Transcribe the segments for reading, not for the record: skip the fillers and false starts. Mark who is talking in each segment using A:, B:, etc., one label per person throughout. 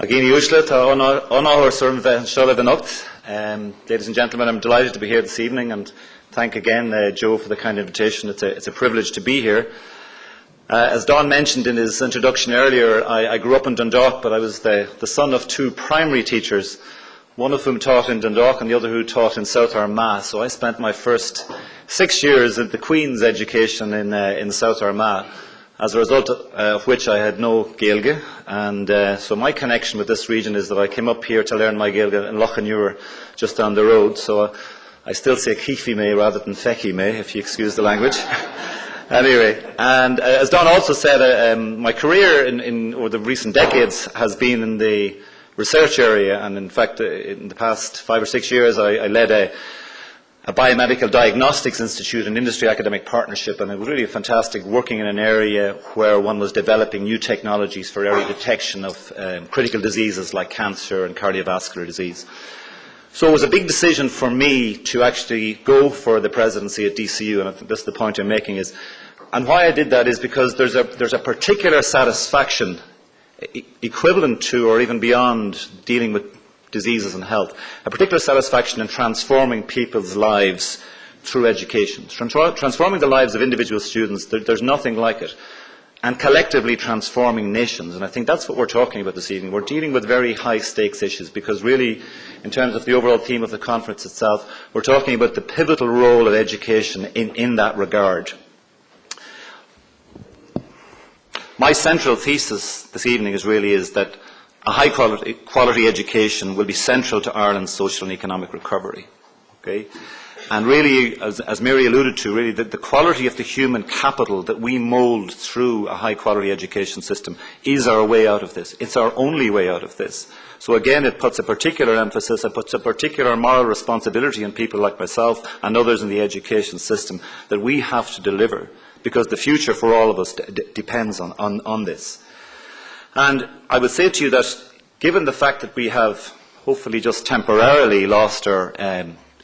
A: Again, usually, ladies and gentlemen, I'm delighted to be here this evening and thank again Joe for the kind invitation. It's a privilege to be here. As Don mentioned in his introduction earlier, I grew up in Dundalk, but I was the son of two primary teachers, one of whom taught in Dundalk and the other who taught in South Armagh. So I spent my first 6 years at the Queen's education in South Armagh, as a result of which I had no Gaeilge, and so my connection with this region is that I came up here to learn my Gaeilge in Lochanure, just down the road, so I still say Chifi me rather than Fechi me, if you excuse the language. Anyway, and as Don also said, my career over the recent decades has been in the research area, and in fact in the past 5 or 6 years I led a biomedical diagnostics institute, an industry academic partnership, and it was really fantastic working in an area where one was developing new technologies for early detection of critical diseases like cancer and cardiovascular disease. So it was a big decision for me to actually go for the presidency at DCU, and I think that's the point I'm making is, and why I did that is because there's a particular satisfaction equivalent to or even beyond dealing with diseases and health, a particular satisfaction in transforming people's lives through education. Transforming the lives of individual students, there's nothing like it. And collectively transforming nations, and I think that's what we're talking about this evening. We're dealing with very high stakes issues because really, in terms of the overall theme of the conference itself, we're talking about the pivotal role of education in that regard. My central thesis this evening is that a high quality education will be central to Ireland's social and economic recovery. Okay? And really, as Mary alluded to, really the quality of the human capital that we mould through a high quality education system is our way out of this. It's our only way out of this. So again, it puts a particular emphasis, it puts a particular moral responsibility on people like myself and others in the education system that we have to deliver, because the future for all of us depends on this. And I would say to you that given the fact that we have hopefully just temporarily lost our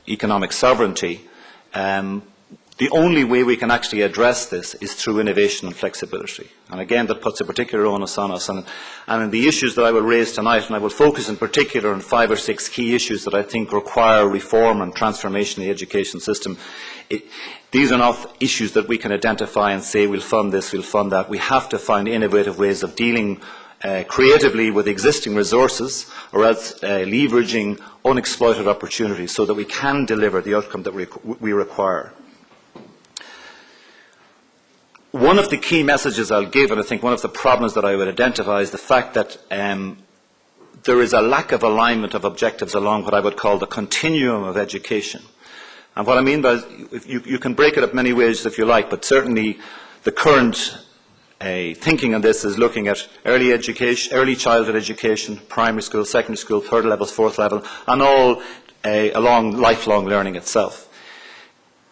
A: economic sovereignty, the only way we can actually address this is through innovation and flexibility. And again, that puts a particular onus on us. And in the issues that I will raise tonight, and I will focus in particular on 5 or 6 key issues that I think require reform and transformation in the education system, these are not issues that we can identify and say we'll fund this, we'll fund that. We have to find innovative ways of dealing creatively with existing resources, or else leveraging unexploited opportunities so that we can deliver the outcome that we require. One of the key messages I'll give, and I think one of the problems that I would identify, is the fact that there is a lack of alignment of objectives along what I would call the continuum of education. And what I mean by you can break it up many ways if you like, but certainly the current thinking on this is looking at early education, early childhood education, primary school, secondary school, third level, fourth level, and all along lifelong learning itself.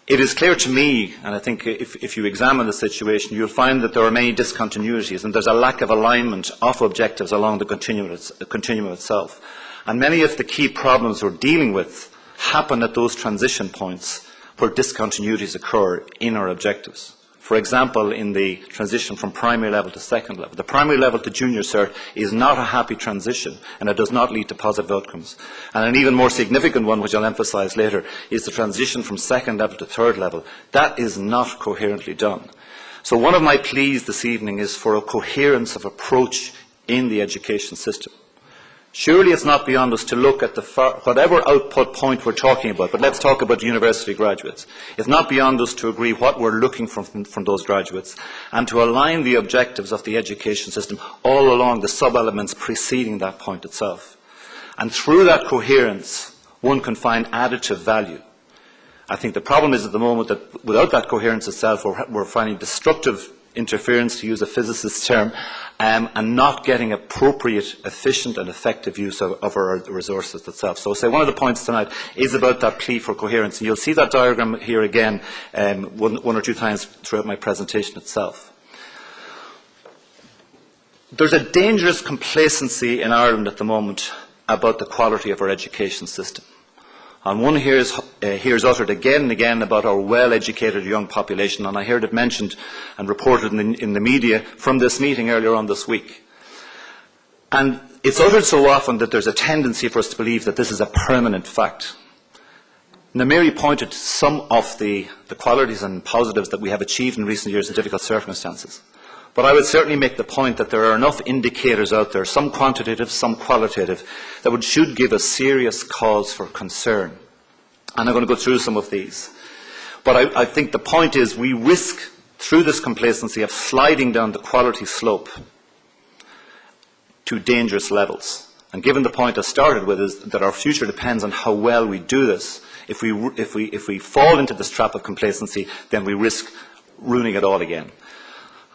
A: It is clear to me, and I think if you examine the situation, you'll find that there are many discontinuities and there's a lack of alignment of objectives along the continuum itself. And many of the key problems we're dealing with happen at those transition points where discontinuities occur in our objectives. For example, in the transition from primary level to second level. The primary level to junior cert is not a happy transition, and it does not lead to positive outcomes. And an even more significant one, which I'll emphasise later, is the transition from second level to third level. That is not coherently done. So one of my pleas this evening is for a coherence of approach in the education system. Surely it's not beyond us to look at whatever output point we're talking about, but let's talk about university graduates. It's not beyond us to agree what we're looking from those graduates and to align the objectives of the education system all along the sub-elements preceding that point itself. And through that coherence, one can find additive value. I think the problem is at the moment that without that coherence itself, we're finding destructive interference, to use a physicist's term, and not getting appropriate, efficient and effective use of our resources itself. So say one of the points tonight is about that plea for coherence. And you'll see that diagram here again one or two times throughout my presentation itself. There's a dangerous complacency in Ireland at the moment about the quality of our education system. And one hears uttered again and again about our well-educated young population, and I heard it mentioned and reported in the media from this meeting earlier on this week. And It's uttered so often that there's a tendency for us to believe that this is a permanent fact. Now, Mary pointed to some of the qualities and positives that we have achieved in recent years in difficult circumstances. But I would certainly make the point that there are enough indicators out there, some quantitative, some qualitative, that should give us serious cause for concern. And I'm going to go through some of these. But I think the point is we risk, through this complacency, of sliding down the quality slope to dangerous levels. And given the point I started with is that our future depends on how well we do this. If we fall into this trap of complacency, then we risk ruining it all again.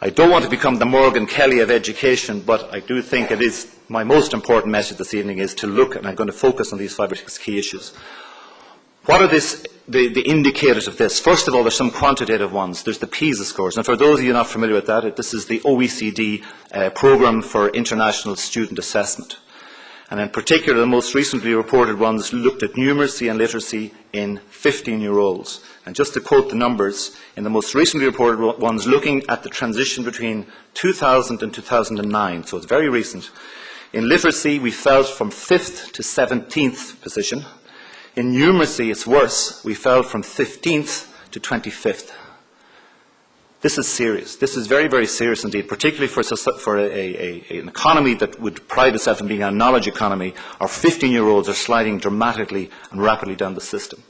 A: I don't want to become the Morgan Kelly of education, but I do think it is my most important message this evening is to look, and I'm going to focus on these 5 or 6 key issues. What are the indicators of this? First of all, there's some quantitative ones. There's the PISA scores. And for those of you not familiar with that, this is the OECD Programme for International Student Assessment. And in particular, the most recently reported ones looked at numeracy and literacy in 15-year-olds. And just to quote the numbers, in the most recently reported ones looking at the transition between 2000 and 2009, so it's very recent, in literacy we fell from 5th to 17th position. In numeracy, it's worse. We fell from 15th to 25th. This is serious. This is very, very serious indeed, particularly for an economy that would pride itself in being a knowledge economy. Our 15-year-olds are sliding dramatically and rapidly down the system.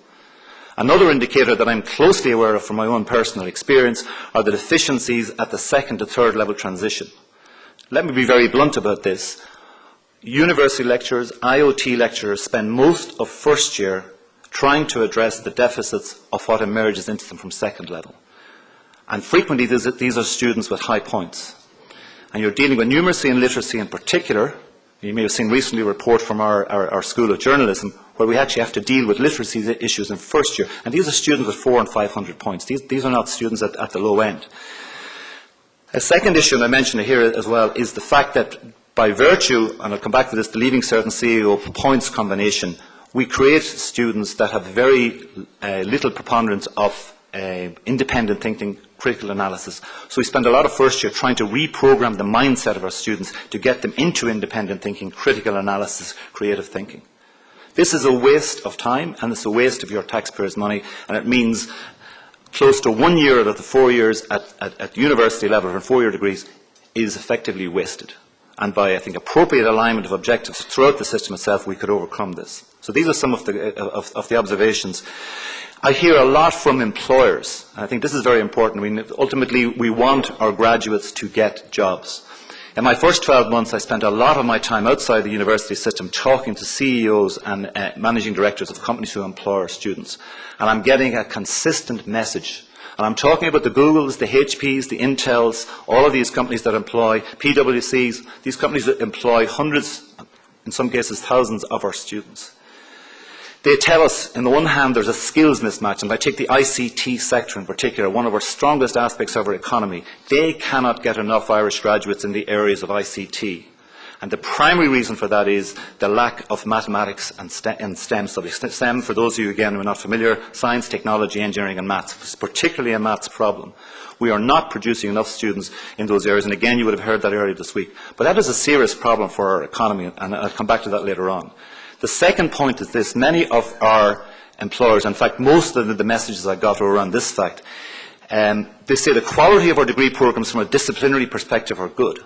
A: Another indicator that I'm closely aware of from my own personal experience are the deficiencies at the 2nd to 3rd level transition. Let me be very blunt about this. University lecturers, IoT lecturers spend most of first year trying to address the deficits of what emerges into them from 2nd level. And frequently these are students with high points. And you're dealing with numeracy and literacy in particular. You may have seen recently a report from our School of Journalism where we actually have to deal with literacy issues in first year. And these are students with 400 and 500 points. These are not students at the low end. A second issue, and I mentioned it here as well, is the fact that by virtue, and I'll come back to this, the Leaving Cert and CEO points combination, we create students that have very little preponderance of independent thinking, critical analysis. So we spend a lot of first year trying to reprogram the mindset of our students to get them into independent thinking, critical analysis, creative thinking. This is a waste of time and it's a waste of your taxpayers' money, and it means close to 1 year out of the 4 years at university level for 4-year degrees is effectively wasted. And by, I think, appropriate alignment of objectives throughout the system itself, we could overcome this. So these are some of the observations. I hear a lot from employers, and I think this is very important. I mean, ultimately, we want our graduates to get jobs. In my first 12 months, I spent a lot of my time outside the university system talking to CEOs and managing directors of companies who employ our students. And I'm getting a consistent message. And I'm talking about the Googles, the HPs, the Intels, all of these companies that employ PwCs, these companies that employ hundreds, in some cases thousands of our students. They tell us, on the one hand, there's a skills mismatch, and if I take the ICT sector in particular, one of our strongest aspects of our economy, they cannot get enough Irish graduates in the areas of ICT. And the primary reason for that is the lack of mathematics and STEM subjects. STEM, for those of you, again, who are not familiar, science, technology, engineering and maths. It's particularly a maths problem. We are not producing enough students in those areas, and again, you would have heard that earlier this week. But that is a serious problem for our economy, and I'll come back to that later on. The second point is this. Many of our employers, in fact, most of the messages I got were around this fact. They say the quality of our degree programs from a disciplinary perspective are good.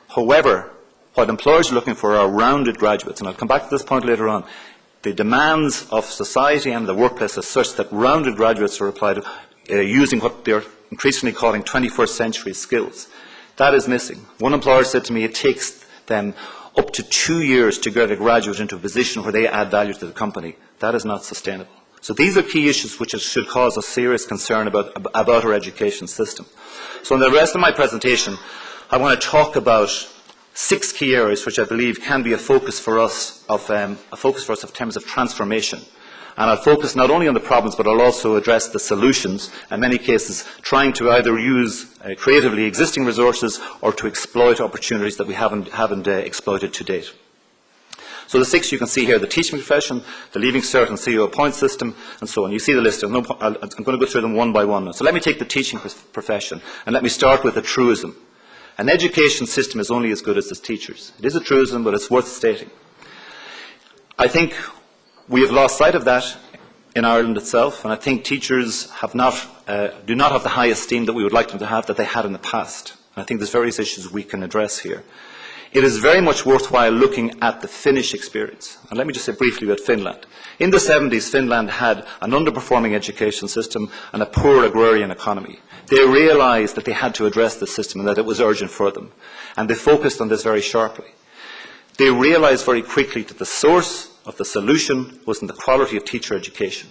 A: However, what employers are looking for are rounded graduates, and I'll come back to this point later on. The demands of society and the workplace are such that rounded graduates are applied using what they're increasingly calling 21st century skills. That is missing. One employer said to me it takes them up to 2 years to get a graduate into a position where they add value to the company. That is not sustainable. So these are key issues which should cause us serious concern about our education system. So in the rest of my presentation, I want to talk about 6 key areas which I believe can be a focus for us in terms of transformation. And I'll focus not only on the problems, but I'll also address the solutions, in many cases trying to either use creatively existing resources or to exploit opportunities that we haven't exploited to date. So the 6 you can see here: the teaching profession, the Leaving Cert and CEO point system, and so on. You see the list. I'm going to go through them one by one now. So let me take the teaching profession, and let me start with a truism. An education system is only as good as its teachers. It is a truism, but it's worth stating. I think we have lost sight of that in Ireland itself, and I think teachers do not have the high esteem that we would like them to have that they had in the past. And I think there's various issues we can address here. It is very much worthwhile looking at the Finnish experience. And let me just say briefly about Finland. In the 70s, Finland had an underperforming education system and a poor agrarian economy. They realised that they had to address the system and that it was urgent for them. And they focused on this very sharply. They realised very quickly that the source of the solution was in the quality of teacher education.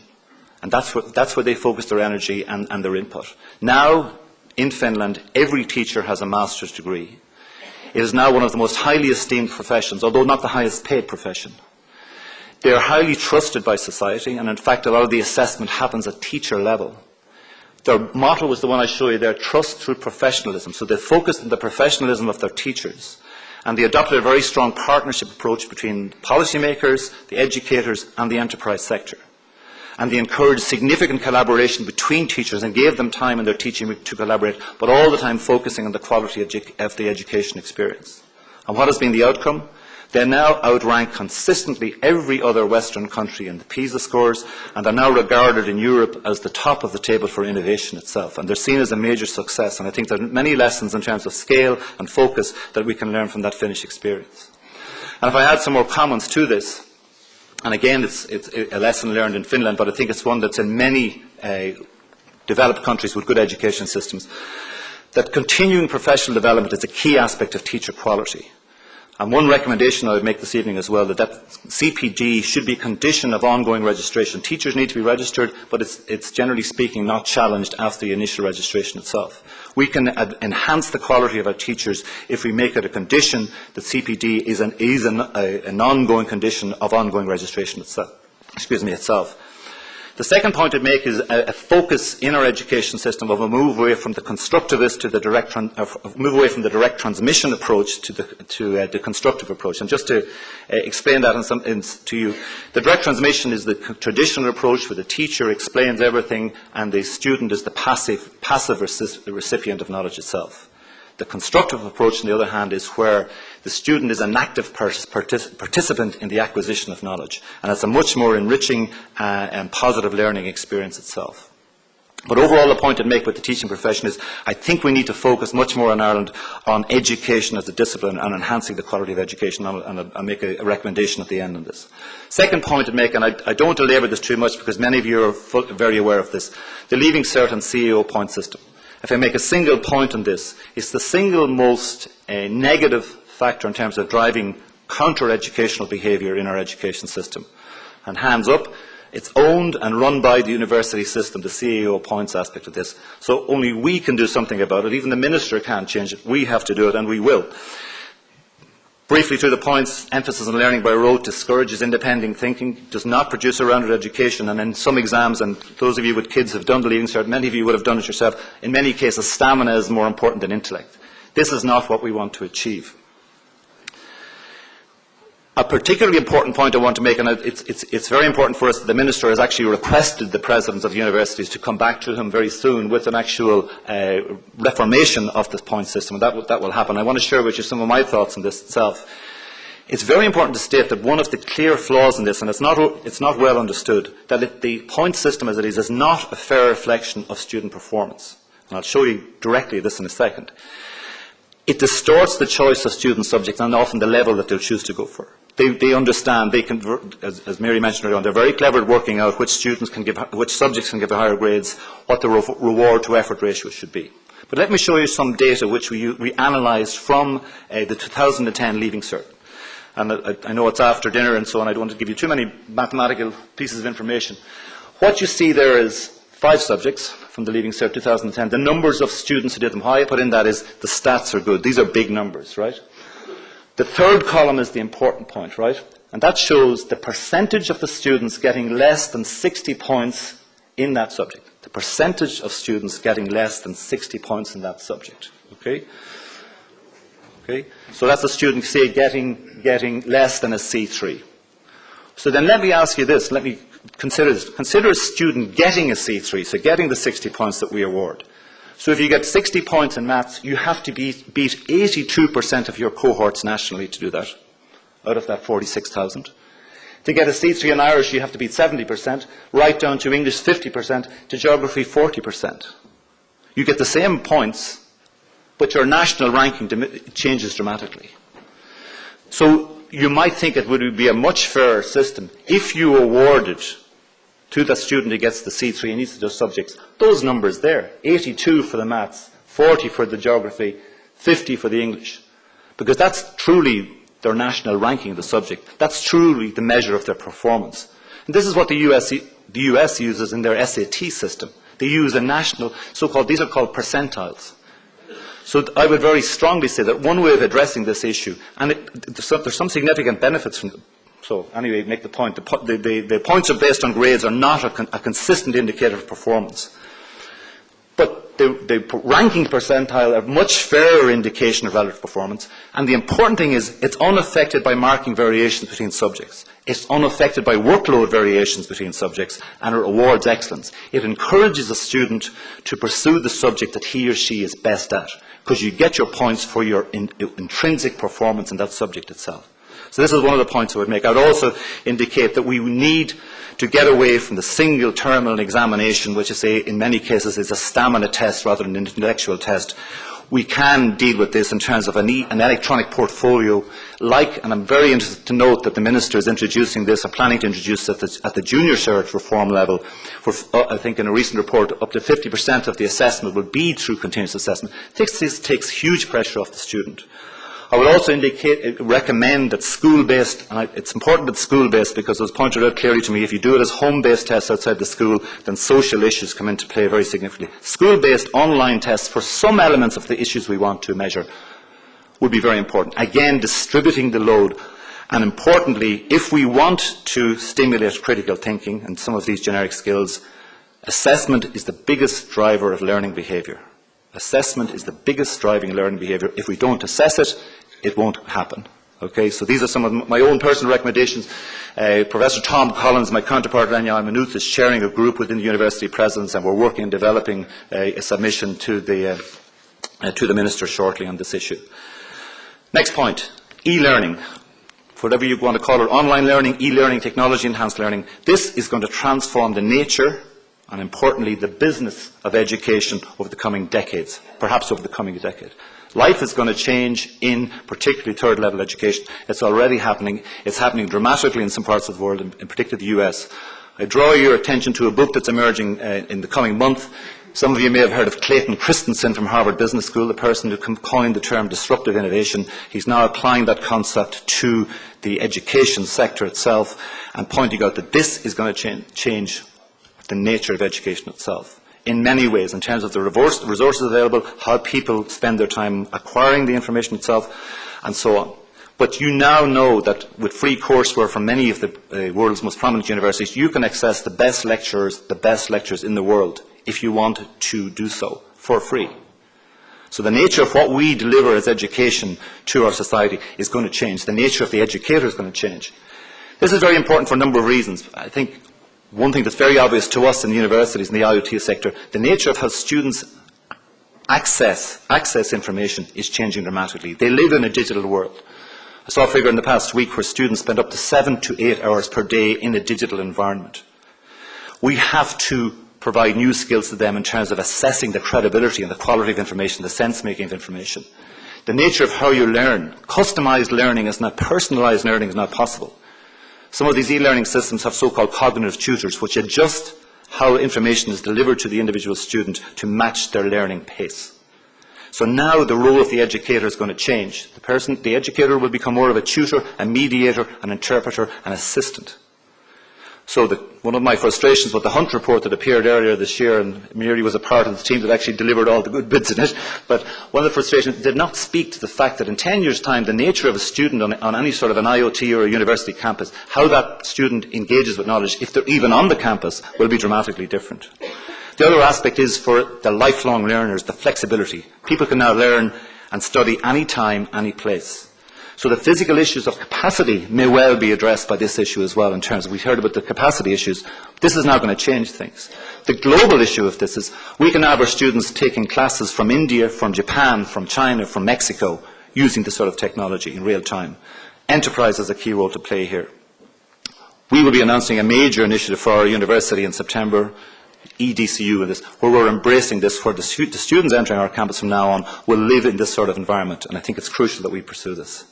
A: And that's where they focused their energy and their input. Now, in Finland, every teacher has a master's degree. It is now one of the most highly esteemed professions, although not the highest paid profession. They are highly trusted by society, and in fact a lot of the assessment happens at teacher level. Their motto was the one I show you there, trust through professionalism. So they focused on the professionalism of their teachers, and they adopted a very strong partnership approach between policymakers, the educators and the enterprise sector. And they encouraged significant collaboration between teachers and gave them time in their teaching week to collaborate, but all the time focusing on the quality of the education experience. And what has been the outcome? They now outrank consistently every other Western country in the PISA scores, and are now regarded in Europe as the top of the table for innovation itself. And they're seen as a major success, and I think there are many lessons in terms of scale and focus that we can learn from that Finnish experience. And if I add some more comments to this, and again, it's a lesson learned in Finland, but I think it's one that's in many developed countries with good education systems, that continuing professional development is a key aspect of teacher quality. And one recommendation I would make this evening as well, that CPD should be a condition of ongoing registration. Teachers need to be registered, but it's generally speaking not challenged after the initial registration itself. We can enhance the quality of our teachers if we make it a condition that CPD is an ongoing condition of ongoing registration itself. The second point I'd make is a focus in our education system of a move away from the constructivist to the move away from the direct transmission approach to the constructive approach. And just to explain that to you, the direct transmission is the traditional approach where the teacher explains everything and the student is the passive recipient of knowledge itself. The constructive approach, on the other hand, is where the student is an active participant in the acquisition of knowledge. And it's a much more enriching and positive learning experience itself. But overall, the point I'd make with the teaching profession is I think we need to focus much more in Ireland on education as a discipline and enhancing the quality of education. And I'll make a recommendation at the end on this. Second point I'd make, and I don't want to labour this too much because many of you are very aware of this, the Leaving Cert and CEO point system. If I make a single point on this, it's the single most negative factor in terms of driving counter-educational behaviour in our education system. And hands up, it's owned and run by the university system, the CAO points aspect of this. So only we can do something about it. Even the minister can't change it. We have to do it, and we will. Briefly through the points, emphasis on learning by rote discourages independent thinking, does not produce a rounded education, and in some exams, and those of you with kids have done the Leaving Cert, many of you would have done it yourself, in many cases stamina is more important than intellect. This is not what we want to achieve. A particularly important point I want to make, and it's very important for us that the Minister has actually requested the Presidents of the universities to come back to him very soon with an actual reformation of this point system, and that will happen. I want to share with you some of my thoughts on this itself. It's very important to state that one of the clear flaws in this, and it's not well understood, that the point system as it is not a fair reflection of student performance. And I'll show you directly this in a second. It distorts the choice of student subjects and often the level that they'll choose to go for. They understand, they can, as Mary mentioned earlier on, they're very clever at working out which subjects can give higher grades, what the reward to effort ratio should be. But let me show you some data which we analysed from the 2010 Leaving Cert. And I know it's after dinner and so on, I don't want to give you too many mathematical pieces of information. What you see there is 5 subjects from the Leaving Cert 2010. The numbers of students who did them, how I put in that is the stats are good. These are big numbers, right? The third column is the important point, right? And that shows the percentage of the students getting less than 60 points in that subject. The percentage of students getting less than 60 points in that subject, okay? Okay? So that's a student, say, getting less than a C3. So then let me ask you this, let me consider this. Consider a student getting a C3, so getting the 60 points that we award. So if you get 60 points in maths, you have to beat 82% of your cohorts nationally to do that, out of that 46,000. To get a C3 in Irish, you have to beat 70%, right down to English 50%, to geography 40%. You get the same points, but your national ranking changes dramatically. So you might think it would be a much fairer system if you awarded to the student who gets the C3 in each of those subjects those numbers there, 82 for the maths, 40 for the geography, 50 for the English. Because that's truly their national ranking of the subject. That's truly the measure of their performance. And this is what the US uses in their SAT system. They use a national, these are called percentiles. So I would very strongly say that one way of addressing this issue, and there's some significant benefits from them. So anyway, make the point, the points are based on grades are not a consistent indicator of performance. But the ranking percentile, a much fairer indication of relative performance. And the important thing is it's unaffected by marking variations between subjects. It's unaffected by workload variations between subjects, and it awards excellence. It encourages a student to pursue the subject that he or she is best at, because you get your points for your intrinsic performance in that subject itself. So this is one of the points I would make. I would also indicate that we need to get away from the single terminal examination, which is in many cases is a stamina test rather than an intellectual test. We can deal with this in terms of an electronic portfolio, and I'm very interested to note that the Minister is introducing this, or planning to introduce it at the junior cert reform level. I think in a recent report, up to 50% of the assessment will be through continuous assessment. This takes huge pressure off the student. I would also recommend that school-based, and it's important that school-based because it was pointed out clearly to me, if you do it as home-based tests outside the school, then social issues come into play very significantly. School-based online tests for some elements of the issues we want to measure would be very important. Again, distributing the load. And importantly, if we want to stimulate critical thinking and some of these generic skills, assessment is the biggest driver of learning behaviour. Assessment is the biggest driving learning behaviour. If we don't assess it, it won't happen. Okay, so these are some of my own personal recommendations. Professor Tom Collins, my counterpart at NUI Maynooth, is chairing a group within the university presidents, and we're working on developing a submission to the Minister shortly on this issue. Next point, e-learning. Whatever you want to call it, online learning, e-learning, technology-enhanced learning. This is going to transform the nature and importantly the business of education over the coming decades, perhaps over the coming decade. Life is going to change in particularly third level education. It's already happening. It's happening dramatically in some parts of the world, in particular the US. I draw your attention to a book that's emerging in the coming month. Some of you may have heard of Clayton Christensen from Harvard Business School, the person who coined the term disruptive innovation. He's now applying that concept to the education sector itself and pointing out that this is going to change the nature of education itself in many ways, in terms of the resources available, how people spend their time acquiring the information itself, and so on. But you now know that with free courseware from many of the world's most prominent universities, you can access the best lectures in the world, if you want to do so, for free. So the nature of what we deliver as education to our society is going to change. The nature of the educator is going to change. This is very important for a number of reasons. I think one thing that's very obvious to us in the universities, in the IoT sector, the nature of how students access information is changing dramatically. They live in a digital world. I saw a figure in the past week where students spend up to 7 to 8 hours per day in a digital environment. We have to provide new skills to them in terms of assessing the credibility and the quality of information, the sense-making of information. The nature of how you learn. Customised learning is not, personalised learning is not possible. Some of these e-learning systems have so-called cognitive tutors, which adjust how information is delivered to the individual student to match their learning pace. So now the role of the educator is going to change. The educator will become more of a tutor, a mediator, an interpreter, an assistant. So one of my frustrations with the Hunt report that appeared earlier this year, and Miri was a part of the team that actually delivered all the good bits in it, but one of the frustrations did not speak to the fact that in 10 years' time, the nature of a student on any sort of an IoT or a university campus, how that student engages with knowledge, if they're even on the campus, will be dramatically different. The other aspect is for the lifelong learners, the flexibility. People can now learn and study any time, any place. So the physical issues of capacity may well be addressed by this issue as well in terms of, we've heard about the capacity issues. This is now going to change things. The global issue of this is we can have our students taking classes from India, from Japan, from China, from Mexico, using this sort of technology in real time. Enterprise has a key role to play here. We will be announcing a major initiative for our university in September, EDCU, in this, where we're embracing this, where the students entering our campus from now on will live in this sort of environment, and I think it's crucial that we pursue this.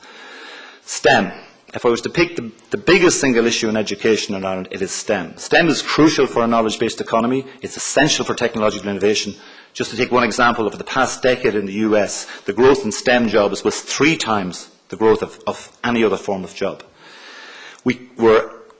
A: STEM. If I was to pick the biggest single issue in education in Ireland, it is STEM. STEM is crucial for a knowledge-based economy. It's essential for technological innovation. Just to take one example, over the past decade in the US, the growth in STEM jobs was 3 times the growth of any other form of job. We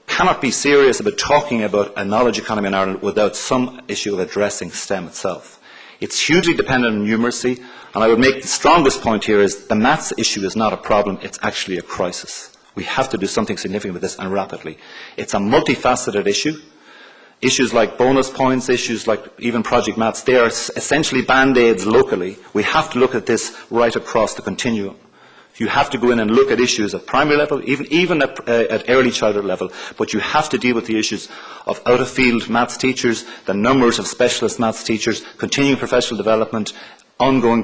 A: cannot be serious about talking about a knowledge economy in Ireland without some issue of addressing STEM itself. It's hugely dependent on numeracy, and I would make the strongest point here is the maths issue is not a problem, it's actually a crisis. We have to do something significant with this, and rapidly. It's a multifaceted issue. Issues like bonus points, issues like even project maths, they are essentially band-aids locally. We have to look at this right across the continuum. You have to go in and look at issues at primary level, even at early childhood level, but you have to deal with the issues of out-of-field maths teachers, the numbers of specialist maths teachers, continuing professional development, ongoing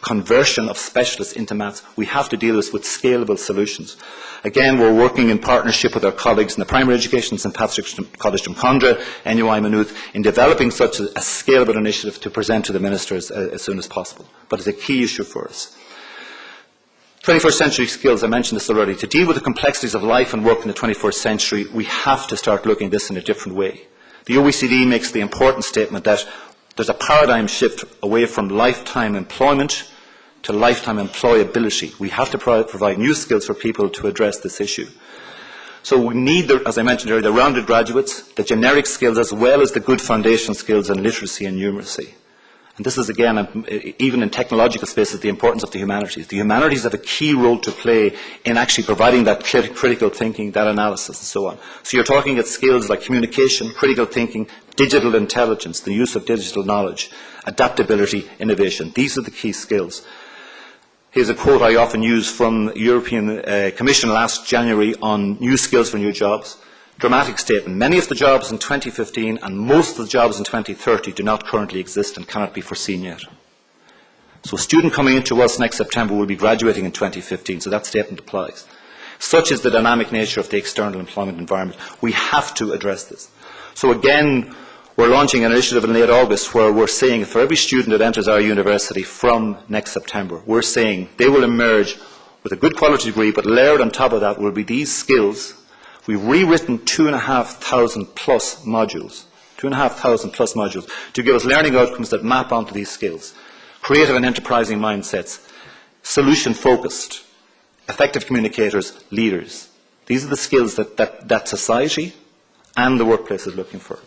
A: conversion of specialists into maths. We have to deal with scalable solutions. Again, we're working in partnership with our colleagues in the primary education, St Patrick's College Drumcondra, NUI Maynooth, in developing such a scalable initiative to present to the ministers as soon as possible. But it's a key issue for us. 21st century skills, I mentioned this already. To deal with the complexities of life and work in the 21st century, we have to start looking at this in a different way. The OECD makes the important statement that there's a paradigm shift away from lifetime employment to lifetime employability. We have to provide new skills for people to address this issue. So we need, as I mentioned earlier, the rounded graduates, the generic skills, as well as the good foundation skills in literacy and numeracy. And this is, again, even in technological spaces, the importance of the humanities. The humanities have a key role to play in actually providing that critical thinking, that analysis, and so on. So you're talking at skills like communication, critical thinking, digital intelligence, the use of digital knowledge, adaptability, innovation. These are the key skills. Here's a quote I often use from the European Commission last January on new skills for new jobs. Dramatic statement. Many of the jobs in 2015 and most of the jobs in 2030 do not currently exist and cannot be foreseen yet. So a student coming into us next September will be graduating in 2015, so that statement applies. Such is the dynamic nature of the external employment environment. We have to address this. So again, we're launching an initiative in late August where we're saying for every student that enters our university from next September, we're saying they will emerge with a good quality degree, but layered on top of that will be these skills. We've rewritten 2,500 plus modules, to give us learning outcomes that map onto these skills. Creative and enterprising mindsets, solution-focused, effective communicators, leaders. These are the skills that society and the workplace is looking for.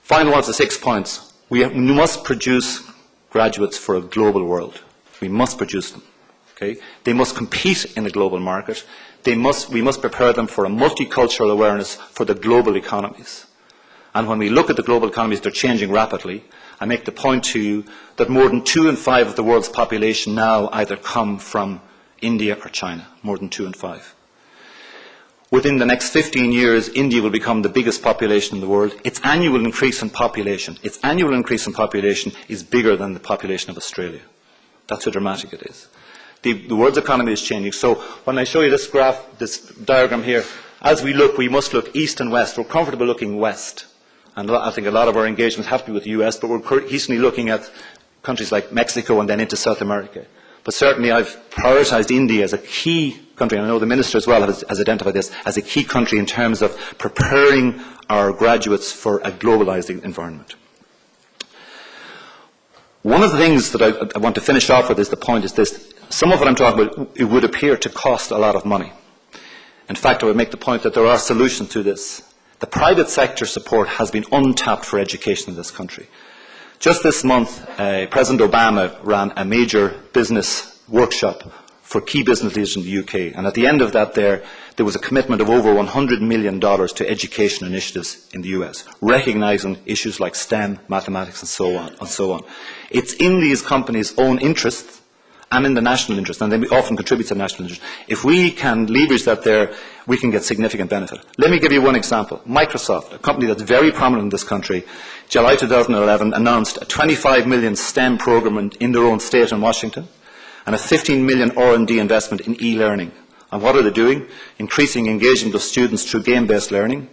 A: Final one of the 6 points. We must produce graduates for a global world. We must produce them. Okay? They must compete in the global market. We must prepare them for a multicultural awareness for the global economies. And when we look at the global economies, they're changing rapidly. I make the point to you that more than 2 in 5 of the world's population now either come from India or China, more than 2 in 5. Within the next 15 years, India will become the biggest population in the world. Its annual increase in population is bigger than the population of Australia. That's how dramatic it is. The world's economy is changing. So when I show you this graph, this diagram here, as we look, we must look east and west. We're comfortable looking west. And I think a lot of our engagements have to be with the US, but we're increasingly looking at countries like Mexico and then into South America. But certainly I've prioritised India as a key country, and I know the Minister as well has identified this as a key country in terms of preparing our graduates for a globalised environment. One of the things that I want to finish off with is the point is this. Some of what I'm talking about, it would appear to cost a lot of money. In fact, I would make the point that there are solutions to this. The private sector support has been untapped for education in this country. Just this month, President Obama ran a major business workshop for key business leaders in the UK. And at the end of that there was a commitment of over $100 million to education initiatives in the US, recognising issues like STEM, mathematics and so on. It's in these companies' own interests and in the national interest, and they often contribute to the national interest. If we can leverage that there, we can get significant benefit. Let me give you one example. Microsoft, a company that's very prominent in this country, July 2011 announced a 25 million STEM program in their own state in Washington, and a 15 million R&D investment in e-learning. And what are they doing? Increasing engagement of students through game-based learning,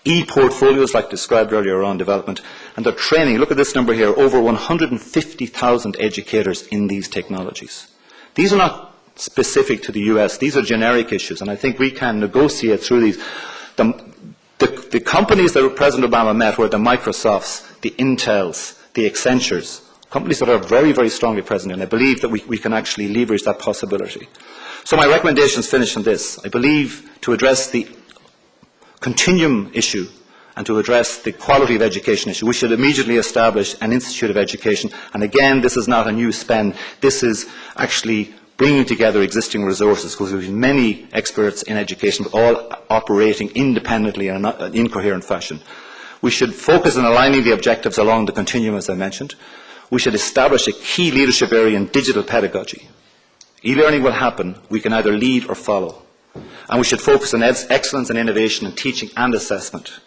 A: e-portfolios like described earlier on development, and they're training, look at this number here, over 150,000 educators in these technologies. These are not specific to the US, these are generic issues, and I think we can negotiate through these. The companies that President Obama met were the Microsofts, the Intels, the Accentures, companies that are very, very strongly present, and I believe that we can actually leverage that possibility. So my recommendations finish on this. I believe to address the continuum issue and to address the quality of education issue, we should immediately establish an Institute of Education. And again, this is not a new spend. This is actually bringing together existing resources, because we have many experts in education, but all operating independently in an incoherent fashion. We should focus on aligning the objectives along the continuum, as I mentioned. We should establish a key leadership area in digital pedagogy. E-learning will happen. We can either lead or follow. And we should focus on excellence and innovation in teaching and assessment.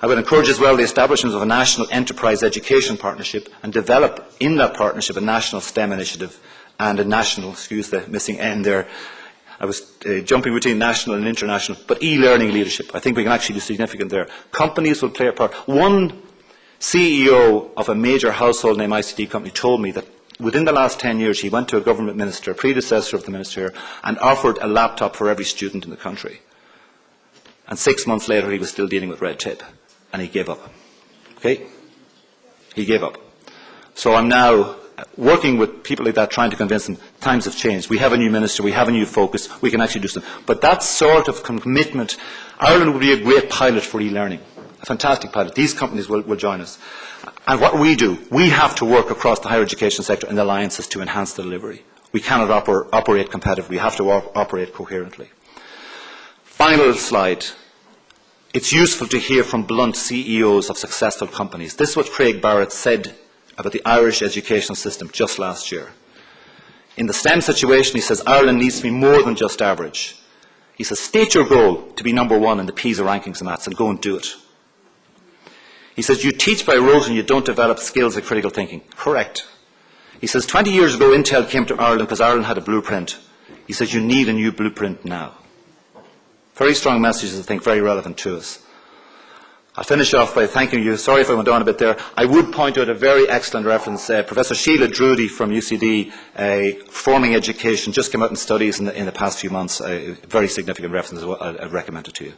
A: I would encourage as well the establishment of a national enterprise education partnership and develop in that partnership a national STEM initiative and a national, excuse the missing end there, I was jumping between national and international, but e-learning leadership. I think we can actually do significant there. Companies will play a part. One CEO of a major household name ICT company told me that within the last 10 years he went to a government minister, a predecessor of the minister here, and offered a laptop for every student in the country. And 6 months later he was still dealing with red tape, and he gave up. Okay? He gave up. So I'm now working with people like that, trying to convince them times have changed. We have a new minister, we have a new focus, we can actually do something. But that sort of commitment, Ireland would be a great pilot for e-learning, a fantastic pilot. These companies will join us. And what we do, we have to work across the higher education sector in alliances to enhance the delivery. We cannot operate competitively, we have to operate coherently. Final slide. It's useful to hear from blunt CEOs of successful companies. This is what Craig Barrett said about the Irish educational system just last year. In the STEM situation, he says, Ireland needs to be more than just average. He says, state your goal to be #1 in the PISA rankings and maths and go and do it. He says, you teach by rote and you don't develop skills of critical thinking. Correct. He says, 20 years ago, Intel came to Ireland because Ireland had a blueprint. He says, you need a new blueprint now. Very strong messages, I think, very relevant to us. I'll finish off by thanking you. Sorry if I went on a bit there. I would point out a very excellent reference. Professor Sheila Drudy from UCD, Forming Education, just came out in studies in the past few months. A very significant reference as well. I'd recommend it to you.